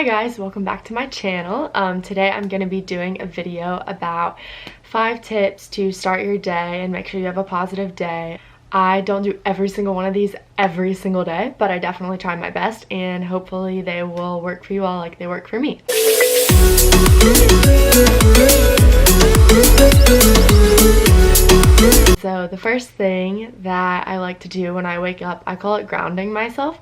Hi guys, welcome back to my channel. Today I'm going to be doing a video about 5 tips to start your day and make sure you have a positive day. I don't do every single one of these every single day, but I definitely try my best and hopefully they will work for you all like they work for me. So the first thing that I like to do when I wake up, I call it grounding myself.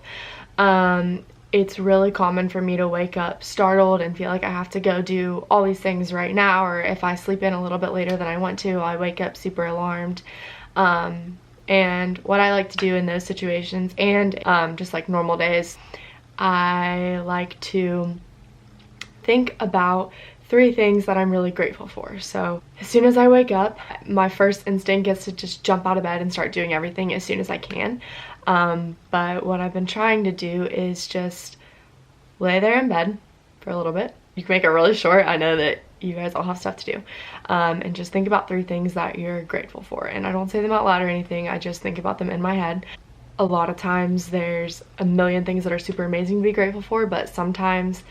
It's really common for me to wake up startled and feel like I have to go do all these things right now, or if I sleep in a little bit later than I want to, I wake up super alarmed. And what I like to do in those situations and just like normal days, I like to think about 3 things that I'm really grateful for. So as soon as I wake up, my first instinct is to just jump out of bed and start doing everything as soon as I can. But what I've been trying to do is just lay there in bed for a little bit. You can make it really short. I know that you guys all have stuff to do. And just think about 3 things that you're grateful for. And I don't say them out loud or anything. I just think about them in my head. A lot of times there's a million things that are super amazing to be grateful for, but sometimes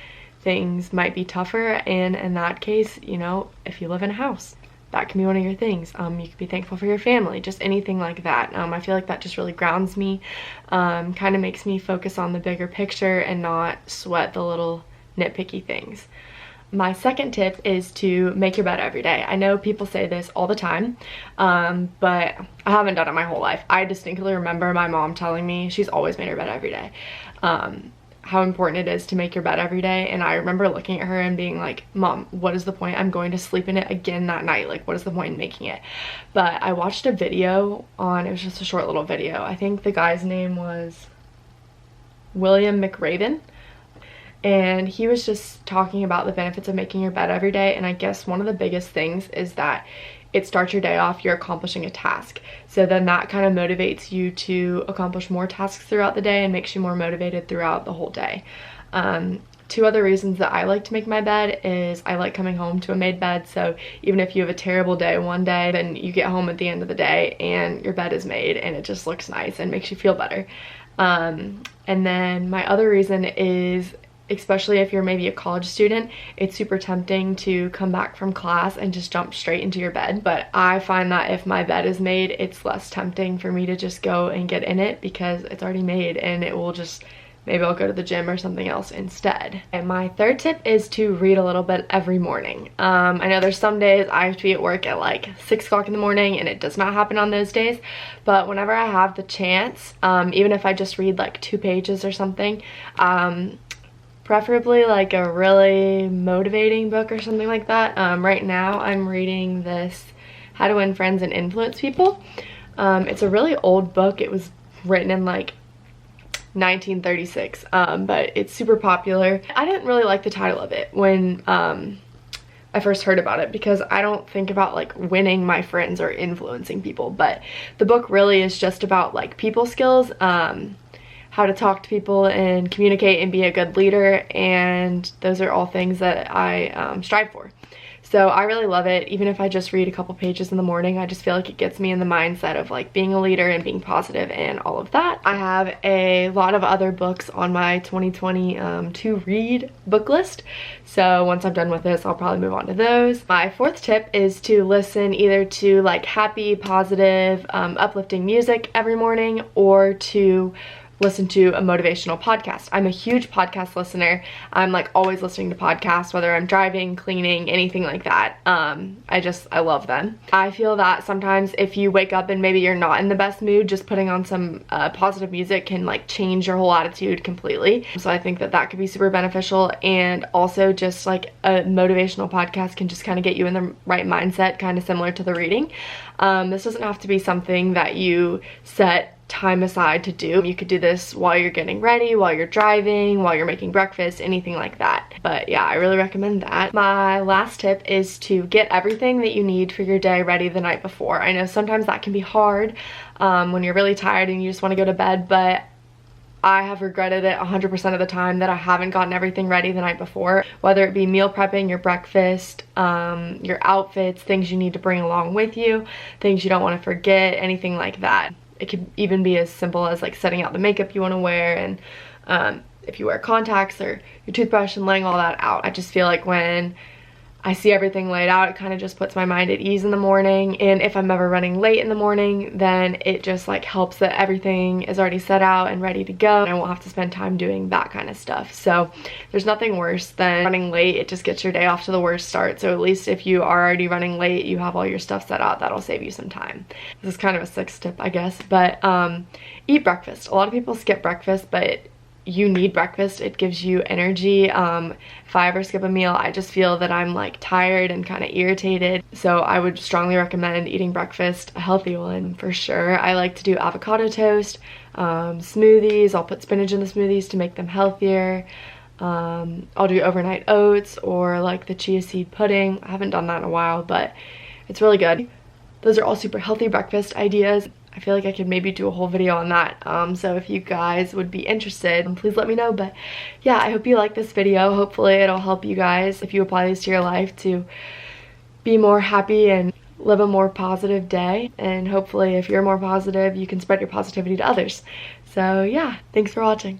things might be tougher, and in that case, you know, if you live in a house, that can be one of your things. You could be thankful for your family, just anything like that. I feel like that just really grounds me, kind of makes me focus on the bigger picture and not sweat the little nitpicky things. My second tip is to make your bed every day. I know people say this all the time, but I haven't done it my whole life. I distinctly remember my mom telling me she's always made her bed every day. How important it is to make your bed every day, and I remember looking at her and being like, Mom, what is the point? I'm going to sleep in it again that night. Like, what is the point in making it? But I watched a video on, it was just a short little video. I think the guy's name was William McRaven, and he was just talking about the benefits of making your bed every day. And I guess one of the biggest things is that it starts your day off, you're accomplishing a task. So then that kind of motivates you to accomplish more tasks throughout the day and makes you more motivated throughout the whole day. 2 other reasons that I like to make my bed is I like coming home to a made bed. So even if you have a terrible day one day, then you get home at the end of the day and your bed is made and it just looks nice and makes you feel better. And then my other reason is, especially if you're maybe a college student, it's super tempting to come back from class and just jump straight into your bed. But I find that if my bed is made, it's less tempting for me to just go and get in it because it's already made, and it will just, maybe I'll go to the gym or something else instead. And my third tip is to read a little bit every morning. I know there's some days I have to be at work at like 6 o'clock in the morning, and it does not happen on those days. But whenever I have the chance, even if I just read like 2 pages or something, preferably like a really motivating book or something like that. Right now I'm reading this How to Win Friends and Influence People. It's a really old book. It was written in like 1936, but it's super popular. I didn't really like the title of it when I first heard about it because I don't think about like winning my friends or influencing people, but the book really is just about like people skills, how to talk to people and communicate and be a good leader, and those are all things that I strive for. So I really love it. Even if I just read a couple pages in the morning, I just feel like it gets me in the mindset of like being a leader and being positive and all of that. I have a lot of other books on my 2020 to read book list. So once I'm done with this, I'll probably move on to those. My 4th tip is to listen either to like happy, positive, uplifting music every morning, or to listen to a motivational podcast. I'm a huge podcast listener. I'm like always listening to podcasts, whether I'm driving, cleaning, anything like that. I love them. I feel that sometimes if you wake up and maybe you're not in the best mood, just putting on some positive music can like change your whole attitude completely. So I think that that could be super beneficial, and also just like a motivational podcast can just kind of get you in the right mindset, kind of similar to the reading. This doesn't have to be something that you set time aside to do. You could do this while you're getting ready, while you're driving, while you're making breakfast, anything like that. But yeah, I really recommend that. My last tip is to get everything that you need for your day ready the night before. I know sometimes that can be hard when you're really tired and you just want to go to bed, but I have regretted it 100% of the time that I haven't gotten everything ready the night before, whether it be meal prepping, your breakfast, your outfits, things you need to bring along with you, things you don't want to forget, anything like that. It could even be as simple as like setting out the makeup you want to wear, and if you wear contacts or your toothbrush and laying all that out. I just feel like when I see everything laid out, it kind of just puts my mind at ease in the morning. And if I'm ever running late in the morning, then it just like helps that everything is already set out and ready to go, and I won't have to spend time doing that kind of stuff. So there's nothing worse than running late. It just gets your day off to the worst start. So at least if you are already running late, you have all your stuff set out. That'll save you some time. This is kind of a 6th tip, I guess, but eat breakfast. A lot of people skip breakfast, but you need breakfast. It gives you energy. If I ever skip a meal, I just feel that I'm like tired and kind of irritated. So I would strongly recommend eating breakfast, a healthy one for sure. I like to do avocado toast, smoothies. I'll put spinach in the smoothies to make them healthier. I'll do overnight oats or like the chia seed pudding. I haven't done that in a while, but it's really good. Those are all super healthy breakfast ideas. I feel like I could maybe do a whole video on that. So if you guys would be interested, please let me know. But yeah, I hope you like this video. Hopefully it'll help you guys, if you apply these to your life, to be more happy and live a more positive day. And hopefully if you're more positive, you can spread your positivity to others. So yeah, thanks for watching.